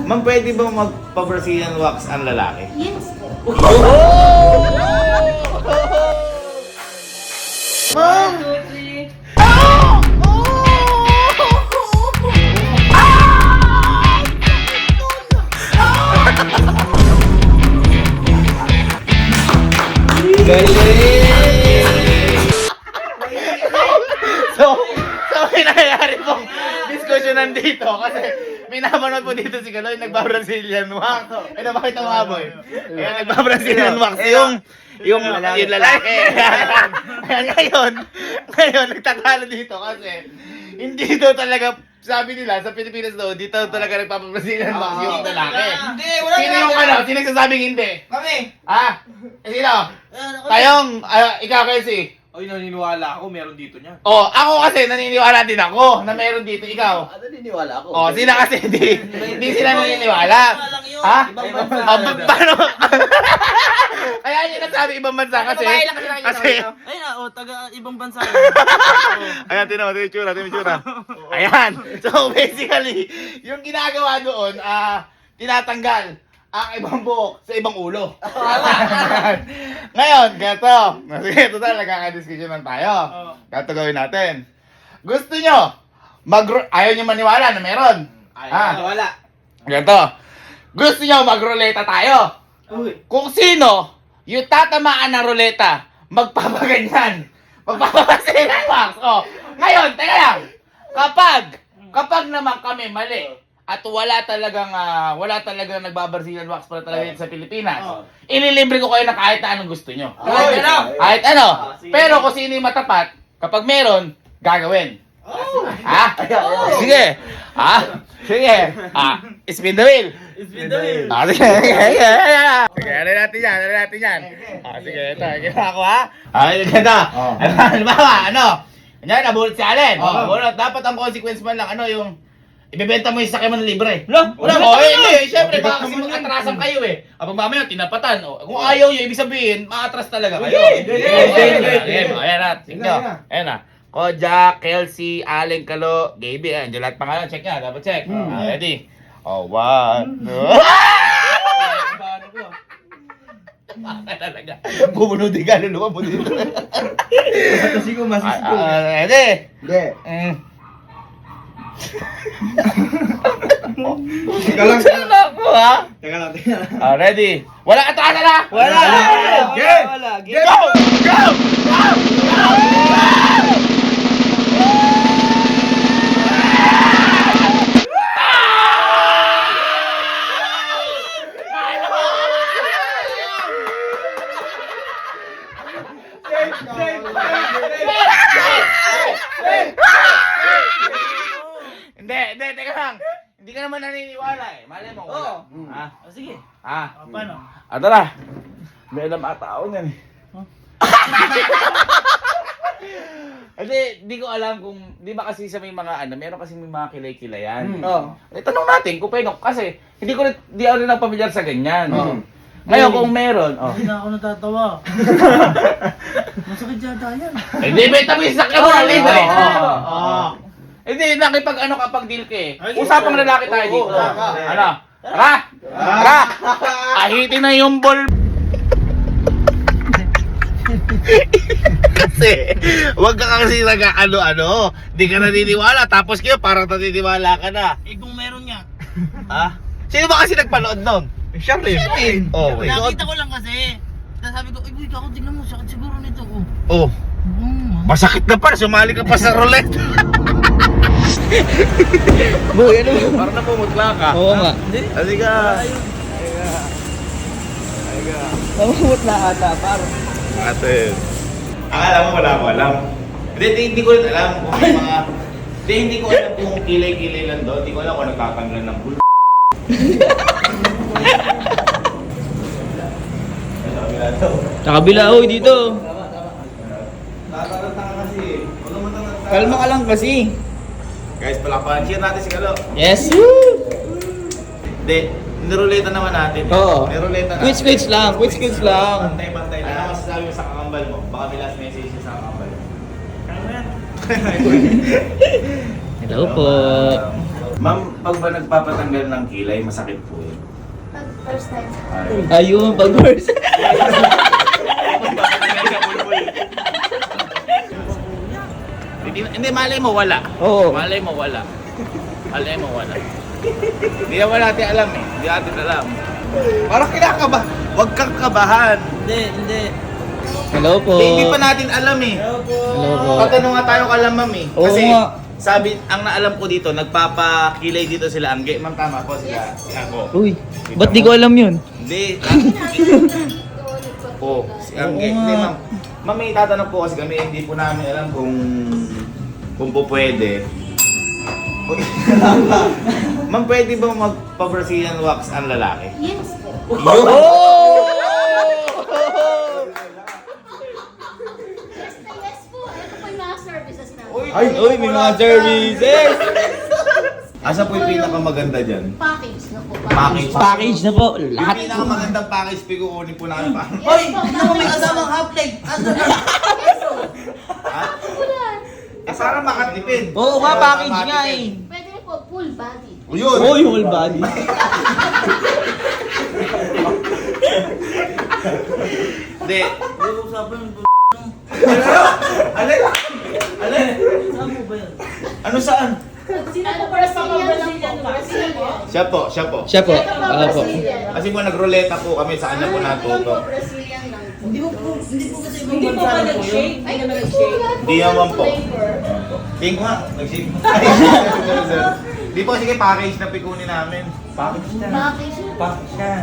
Ma'am, pwede ba magpa-Brazilian wax ang lalaki? Yes. Ma'am! So may nangyayari pong diskusyon nandito kasi may napanood po dito si Kaloy nagba-Brazilian wax. Ano bakit ang maboy? Ayan, nagba-Brazilian wax yung lalaki. Ayan, ngayon nagtatalo dito kasi hindi daw talaga, sabi nila sa Pilipinas daw, dito talaga nagpapa-Brazilian wax yung lalaki. Hindi, wala. Sino yung ano? Sino nagsasabing hindi? Kami. Sino? Tayong, ikaw kasi. Ay, naniniwala ako, meron dito niya. Oh, ako kasi naniniwala din ako na meron dito. Ikaw? Naniniwala ako. Oh, sila kasi hindi sila naniniwala. Ha? Paano? Kaya yun nasabi ibang bansa kasi. Ay, taga ibang bansa. Ayan, tinan mo yung tsura. Ayan. So, basically, yung ginagawa doon, tinatanggal ang ibang buhok sa ibang ulo. Ngayon, gato. Sige, total, nagkakadiskusyonan tayo. Gato gawin natin. Gusto nyo, ayaw nyo maniwala na meron. Wala. Gato. Gusto nyo magruleta tayo. Kung sino, yung tatamaan ng ruleta, magpapaganyan. Magpapapasilan wax. Oh. Ngayon, teka lang. Kapag naman kami mali, at wala talagang nagbabarsilan wax para talaga dito sa Pilipinas. Ililibre ko kayo na kahit na anong gusto nyo. Kahit ano. Pero kung sino yung matapat, kapag meron, gagawin. Ha? Sige. Sige. Spin the wheel. Spin the wheel. Sige. Sige, ano natin yan. Sige, ito. Ginawa ko ha. Ay, ganda. Halimbawa, Kanya, nabulot si Allen. Nabulot. Dapat ang consequence man lang, yung ibebenta mo yung sakyan mo ng libre. Wala mo. Hindi. Siyempre, baka kasi mag-atrasan kayo eh. Kapag mamaya, tinapatan. Kung ayaw nyo, ibig sabihin, ma-atras talaga kayo. Ayan na. Ayan na. Kojak, Kelsey, Allen, Kalo, Gaby. Ayan, dyan lahat pangalan. Check nyo. Dapat check. Ready? Oh, 1, 2. Talaga. Bubunodin ka. Luluwa mo dito. Kasi ko masisipin. Ready? Hindi. Teka lang. Ako ha? Teka lang. Ready? Wala atrasan na! Wala! Go! Hindi, teka lang. Hindi ka naman naniniwala eh. Malay mo, wala. Sige. Paano? Tara. May alam ata ako niyan eh. Hindi ko alam kung, di ba kasi sa may mga meron kasi may mga kilay-kilayan. Tanong natin kung pwede, kasi hindi ako rin pamilyar sa ganyan. Ngayon kung meron, Hindi na ako natatawa. Masakit yata yan. Hindi, beta mo yung sakya mo na libre. Hindi, kapag deal ka eh. Usapang lalaki tayo dito. Tara! Ahitin na yung ball. Kasi, wag ka kasi nag-ano-ano. Di ka naniniwala. Tapos kayo, parang naniniwala ka na. Kung meron nga. Sino ba kasi nagpanood nun? Siya rin. Nakita ko lang kasi. Tapos sabi ko, uy, ako tignan mo, sakit siguro nito. Masakit na pa. Sumali ka pa sa roulette. Boy, ano? Parang napumutla ka. Oo nga. Hindi ka. Namumut na ata, parang. Ate. Akala mo wala ko alam. Hindi ko rin alam kung may mga... Hindi ko alam kung kilay-kilay lang doon. Hindi ko alam kung nagkakanglan ng bull. Sa kabila, oy, dito. Nakakalata ka kasi. Kalma ka lang kasi. Guys, palakpakan. Cheer natin si Kalo. Yes. Hindi. Niruleta naman natin. Oo. Niruleta natin. Quits lang. Bantay-bantay lang. Ano masasabi mo sa kakambal mo? Baka may last message sa kakambal mo. Hello po. Ma'am, pag ba nagpapatanggal ng kilay, masakit po yun. Pag first time. Ayun, pag first. Hindi, malay mo wala. Oo. Malay mo wala. Malay mo wala. Hindi naman natin alam eh. Hindi natin alam. Parang kinakaba. Huwag kang kabahan. Hindi. Hello po. Hindi pa natin alam eh. Hello po. Tatanong nga tayo kala ma'am eh. Oo Kasi nga. sabi, ang naalam ko dito, nagpapakilay dito sila Angge. Ma'am, tama po sila. Ako. Uy, ba't di ko alam yun? Hindi. Po, si Angge. Oo nga. Hindi ma'am. Ma'am, may tatanong po kasi kami, hindi po namin alam kung po pwede. Ma'am, pwede ba magpa-Brazilian wax ang lalaki? Yes po. Oh! Yes na yes po. Ito po yung mga services namin. Uy, may mga services! Asa po yung pinakamaganda dyan? Package na po. Package. Package na po. Yung Lahat. pinakamagandang package, kukunin po namin pa. Hoy, hindi mo may kasamang half leg. Yes po. Ha? Ulan. Eh, para makatipid. Oo nga, package nga eh. Pwede rin po full body. Yun. Uy, whole body. Hindi. Usapan yung Alin? Alin? Saan mo ba yun? Ano saan? Sino po Brazilian? Brazilian. Siya po. Siya po. Ito po Opo. Brazilian. Kasi po nagroleta po kami sa kanya po Ito lang natuto. po Brazilian lang po. Hindi po kasi ibang Hindi po bansa ba na po yun. nag-shake? Ay, ito po. Di naman po. Flavor. Tingko nga. Nag-ship. Di po sige package na pikunin namin. Package na. Package.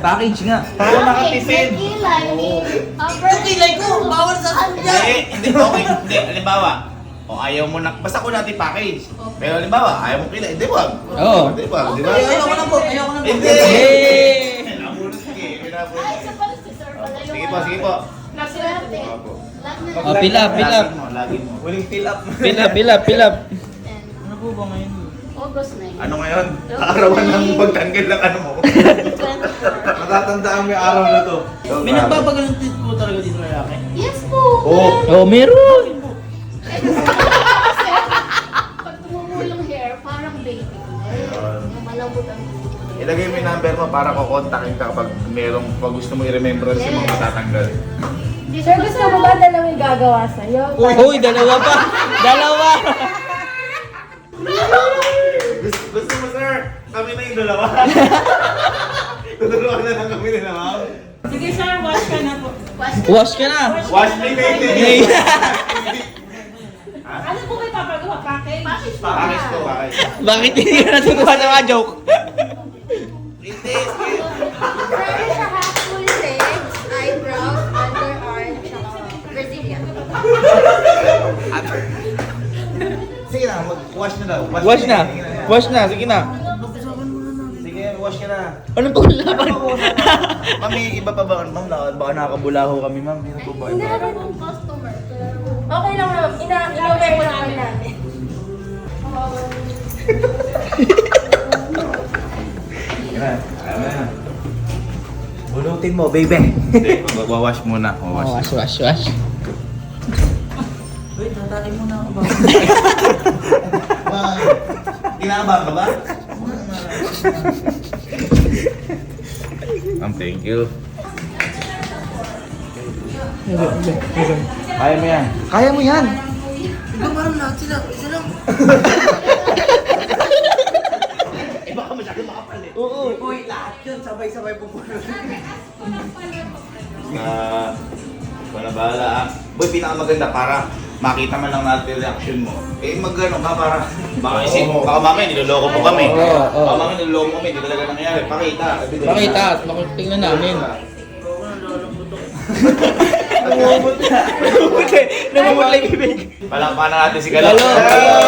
Package nga. Para makatipid. May kilay. Yung kilay ko, bawal sa kanya. Hindi, okay. Hindi, halimbawa. O ayaw mo na, basta ko natin package. Pero halimbawa, ayaw mo kilay. Hindi wag. Oo. Hindi wag, di ba? Ayoko na po, ayoko na po. Hindi! Yay! Pinabulot sige, pinabulot. Ay, isa pala si Sir pala yung... Sige po, sige po. Swerte. Opo. Lahat na Oh, fill up, fill up. Lagin mo, lagin mo. Huling fill up. Fill up. And Ano po ba ngayon? August 9. Ano ngayon? Arawan ng pagtanggal ng ano mo. Matatandaan mo yung araw na to. May nagpapagalang tit po talaga dito lalaki. Yes po. Oo. Oh, meron. Kasi, pag tumubo yung hair, parang baby. Yung malambot ang Ilagay mo yung number mo para kukontakin ka kapag pag gusto mo i-remember yung mga matatanggal. Sir, gusto mo ba dalawang gagawa sa'yo? Uy, dalawa pa. Dalawa. Gusto mo sir, kami na yung dalawa. Tutulungan na lang kami nila ma'am. Sige sir, wash ka na po. Wash ka na. Wash me baby! Ano po kayo papagawa? Package? Package po. Package po, package. Bakit hindi ka natutuwa sa mga joke? Hindi, Pwede siya half full legs, eyebrows, underarm, tsaka Brazilian. sige na, mag-wash na daw. Wash na. Wash na, sige na. Sige, wash ka na. Anong paglaban? Ma'am, may iba pa ba? Ma'am, baka nakakabulaho kami, ma'am. Hindi na po ba? Hindi naman yung customer. Okay lang ma'am. Ina-aware po namin namin. Bulutin mo, baby. Hindi, magwawash muna. Oh, wash. Wait, tatakin muna ako ba? Tinabang ka ba? Ma'am, thank you. Kaya mo yan. Kaya mo yan. Iba parang lahat sila. Isa lang. Iba ka masyado makapal eh. Oo. Uy, lahat yun. Sabay-sabay pupunod. Ikaw na bahala ah. Boy, pinakamaganda para makita man lang natin yung reaction mo. Eh, mag-ano ka para baka isip mo, baka mamaya niloloko po kami. Oo. Baka mamaya niloloko kami, hindi talaga nangyayari. Pakita. Pakita at tingnan namin. Namumutla yung bibig. Palakpakan na natin si Galo. Galo.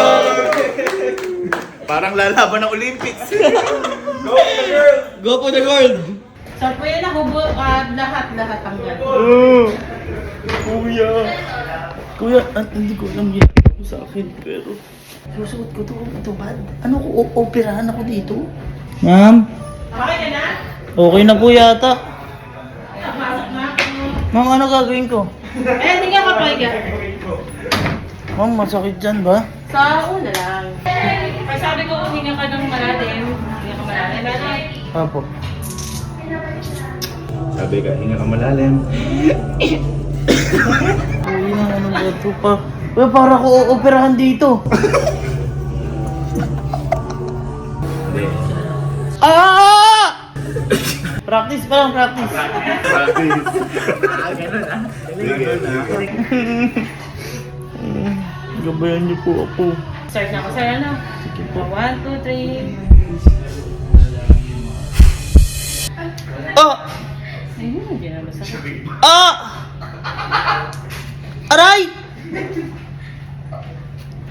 Parang lalaban ng Olympics. Go for the gold. So, pwede na hubo lahat ang Kuya, hindi ko alam yun sa akin, pero susuot ko ito ba? Ano ko, operahan ako dito? Ma'am, Okay ka na? Okay na po yata. Pasok na. Ma'am, ano gagawin ko? Eh, hindi ka kapahiga. Ma'am, masakit dyan ba? Sa una lang. Pag sabi ko, hinga ka ng malalim. Hinga ka malalim. Apo. Sabi ka, hinga ka malalim. Uy, na ano ba ito pa? Uy, para ko operahan dito. Hindi. Ah! Practice pa lang, practice. Gabayan niyo po ako. Start na ako, sir. Ano? Sige po. 1, 2, 3. Ah! Ayun, hindi na masakit. Ah! Aray!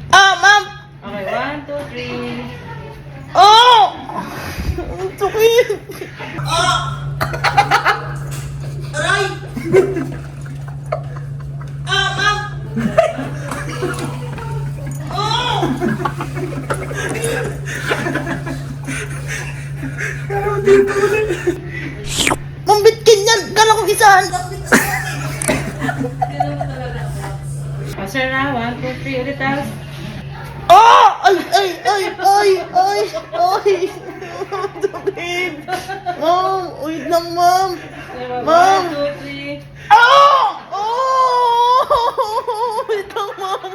Ah, ma'am! Okay, 1, 2, 3. Oh! Ang sakit! Ah! Aray! Ah, ma'am! Oh! Ma'am, ba't ganyan? Kala ko isahan. Oh, sir na, 1, 2, 3. Ulit tapos. Oh! Ay, ay, ay, ay, ay, ay. Ang sakit. Ma'am, wait lang, ma'am. Ma'am. 1, 2, 3. Oh! Oh! Wait lang, ma'am.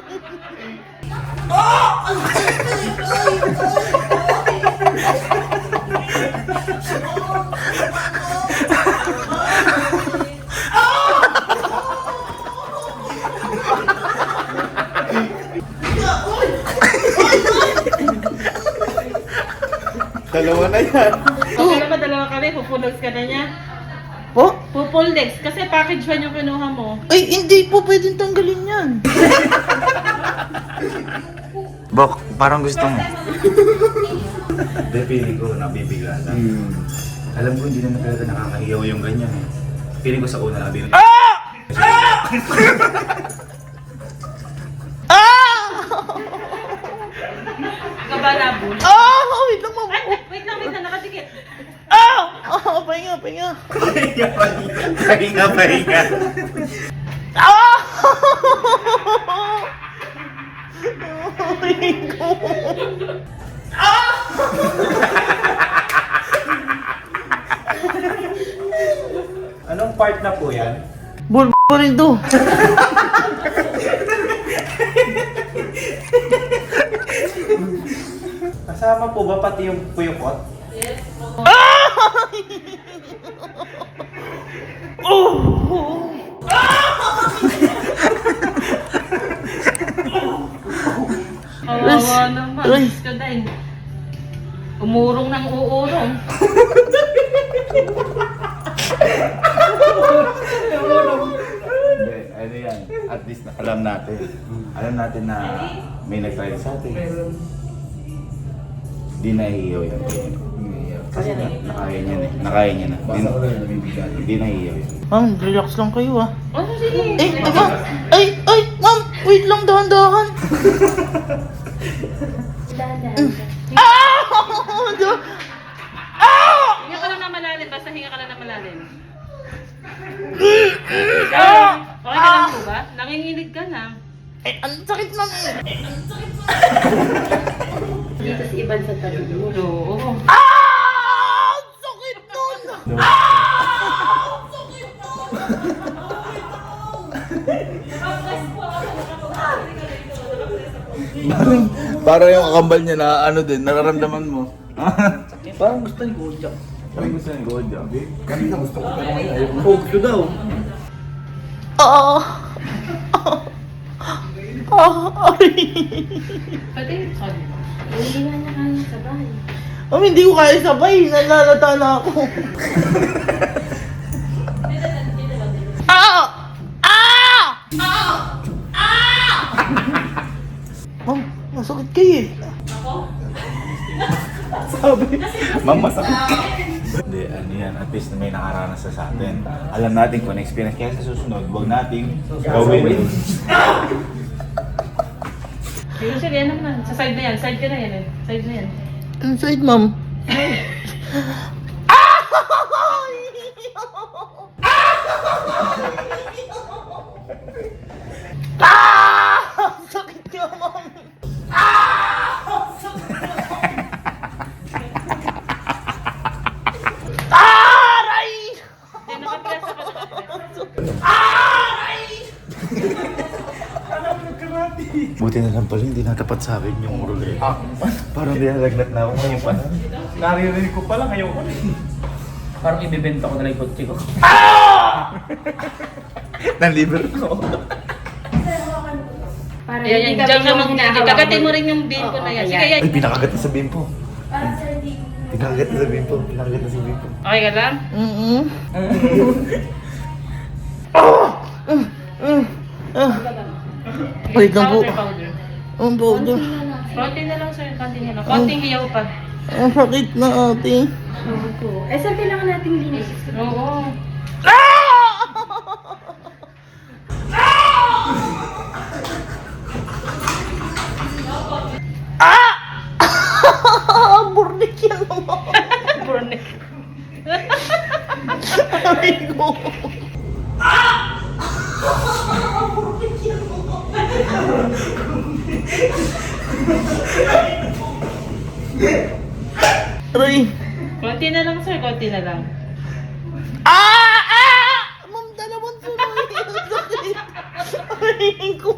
Oh! Ay, ay, ay, Dalawa na yan. Okay na ba, dalawa kami? Pupuldex ka na niya? Po? Pupuldex, kasi package 1 yung kinuha mo. Ay, hindi po pwedeng tanggalin yan. Bok, parang gusto mo. Hindi, feeling ko nabibigla lang. Alam ko hindi naman talaga nakakahiyaw yung ganyan eh. Feeling ko sa una nabibigla. Ah! Ah! Kabalabon. Ah! Wait lang, ma'am. Ay, wait lang, nakadikit. Ah! Ah, pahinga, pahinga. Pahinga. Ah! Ay, ko. Anong part na po yan? Bulbo rin to. Kasama po ba pati yung puyukot? Oh! Kawawa naman. Ay. Diyos ko dahil. Umurong ng uurong. Hindi, ano yan. At least alam natin. Alam natin na may nag-try sa atin. Di nahihiyaw yan. Kasi nakaya niya na. Nakaya niya na. Di nahihiyaw yan. Ma'am, relax lang kayo ah. Ano sige? Eh, teka. Ay, ay, ma'am, wait lang, dahan-dahan. Ah! Ah! Hinga ka lang na malalim. Basta hinga ka lang na malalim. Ah! Okay ka lang po ba? Nanginginig ka na. Eh, ang sakit, ma'am. Dito si Iban sa tabi mo. Oo. Ah! Ang sakit nun! Para yung kakambal niya na ano din, nararamdaman mo. Parang gusto ni Kojak. Kami gusto ng Goja. Kanina gusto ko pero ngayon ayaw Oh, gusto daw. Ah! Ah! Ay! Pati, sorry. Hindi nga niya kaya sabay. Ma'am, hindi ko kaya sabay. Nalalata na ako. Ah! Ah! Ah! Ah! Ma'am, masakit kayo eh. Ma'am, masakit ka. Hindi, ano yan. At least may nakaranas na sa atin. Alam natin kung na-experience. Kaya sa susunod, huwag nating gawin. Sige, yan naman. Sa side na yan. Side ka na yan eh. Side na yan. Inside, ma'am. Ah! Sakit Buti na lang pala hindi natapat sa akin yung ruleta. Parang dinalagnat na ako ngayon pa. Naririnig ko pala ngayon ko. Parang ibibenta ko na lang yung kotse ko. Nanliber ko. Para Ayan, hindi yan. ka Diyan ka biglang hinahawakan. Kagatin mo rin yung bimpo na yan. Sige, yan. Ay, pinakagat na sa bimpo. Pinakagat na sa bimpo. Pinakagat na sa bimpo. Okay ka lang? Wait lang po. Powder. Ang powder. Konti na lang, sir. Konti na lang. Konting hiyaw pa. Ang sakit na ate. Eh, saan kailangan nating linis? Oo. Burnik yan naman. Burnik. Aray ko. Aray. Konti na lang, sir. Konti na lang. Ma'am, dalawang sunoy. Ang sakit. Aray ko.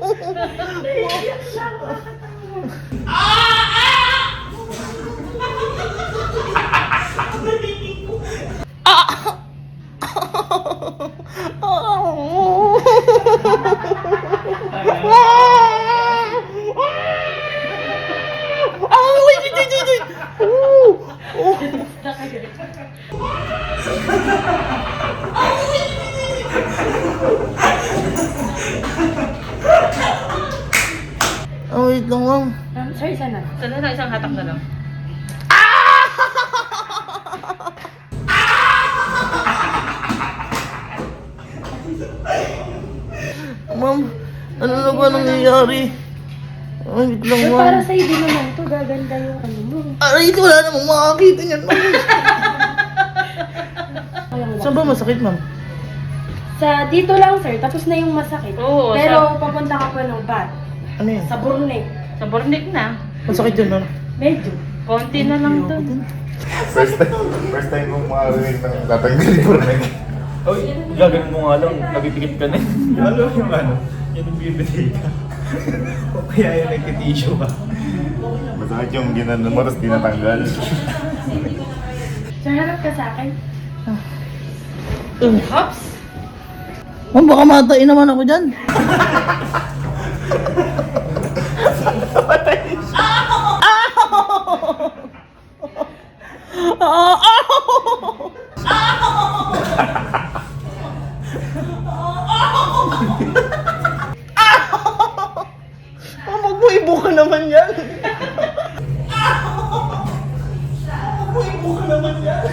Wait lang, ma'am. Sir, isa na. Sana na, isang hatak na lang. Ma'am, ano na ba nangyayari? Wait lang, Sir, ma'am. para sa'yo din naman to. Gaganda yung ano mo. Aray, wala namang makakita niyan, ma'am. Saan ba masakit, ma'am? Sa dito lang, sir. Tapos na yung masakit. Oo, Pero papunta ka pa ng bat. Ano yan? Sa burnek. Sa burnik na. Masakit yun, ma'am. Medyo. Konti na lang to. First time mong makarinig ng tatanggalin ko rin. Oy, gagawin mo nga lang. Nabipikit ka na. Alam mo yung ano, yun yung bibili ka. O kaya yung nagtitissue ka. Masakit yung ginanon mo, tapos tinatanggal. Sir, harap ka sa akin. Oops! Ma'am, baka matain naman ako dyan. Magbuibo ka naman yan. Magbuibo ka naman yan.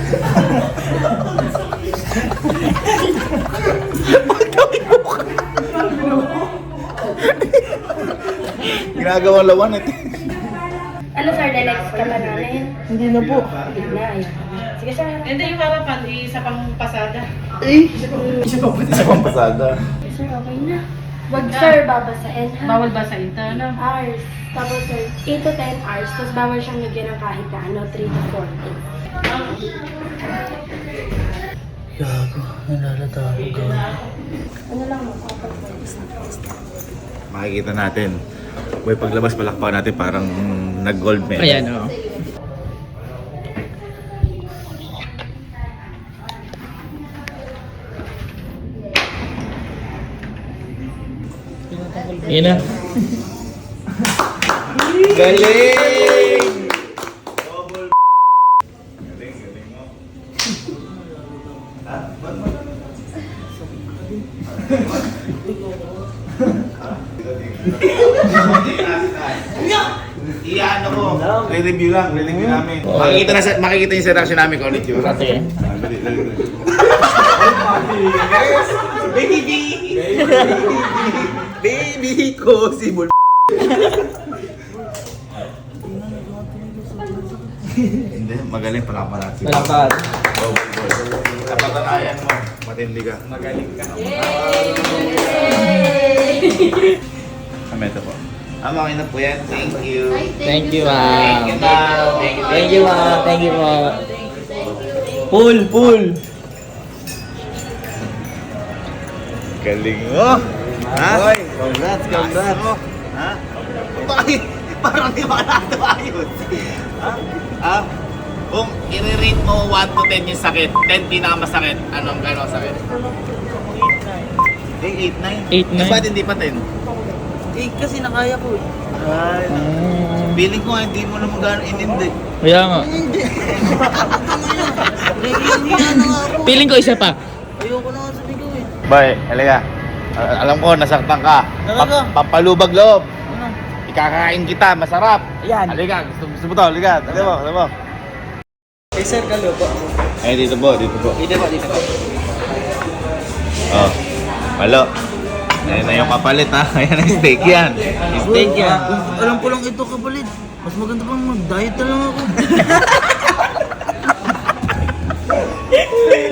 Ginagawang lawan ito. Ano, sir? Relax ka ba namin? Hindi na po. Hindi na. Ayun. Sige, sir. Hindi yung harapan, isa pang pasada. Eh, Isa pang pasada. Sir, okay na. Wag, sir, babasain, ha? Bawal ba sa ito, no? Hours. Tapos, sir, 8 to 10 hours. Tapos, bawal siyang lagyan ng kahit na ano, 3 to 4 days. gago. Nalalata ako, gago. Ano lang mo? Kapag Makikita natin. Boy, paglabas palakpakan natin parang nag-gold medal. Ayan, o. Yan na. Galing! Iyaano ko. Re-review lang, re-review namin. Makikita niyo sa reaction namin kung ano yung tsura. Ate. Dali, dali, dali. Baby ko si Bul. Hindi, magaling pala parati. Malapad. Oh, boy. Napatanayan mo. Matindi ka. Magaling ka. Kami ito po. Okay na po yan. Thank you. Thank you, ma'am. Thank you, ma'am. Thank you, ma'am. Thank you, ma'am. Pull, pull. Galing mo. Ha? Congrats, congrats. Ha? Parang di ba nato ayos? Ha? Kung i-rate mo 1 to 10 yung sakit, 10 pinakamasakit, anong gano'ng sakit? 8, 9. 8, 9. Ba't hindi pa 10? Kasi nakaya ko eh. Ay, feeling ko nga hindi mo naman gano'ng inindi. Kaya nga. Hindi. Nahihiya na nga ako. Feeling ko isa pa. Ayoko na nga sabihin ko eh. Boy, halika. Alam ko, nasaktan ka. Talaga? Pampalubag loob. Ano? Ikakain kita, masarap. Yan. Halika, gusto mo to, halika. Halika mo. Eh sir, kalo po. Ay, dito po. Dito po. Oh. Malo. Ayan na yung kapalit ha. Ayan ang steak yan. Steak yan. Alam ko lang ito kapalit. Mas maganda pang mag-diet na lang ako.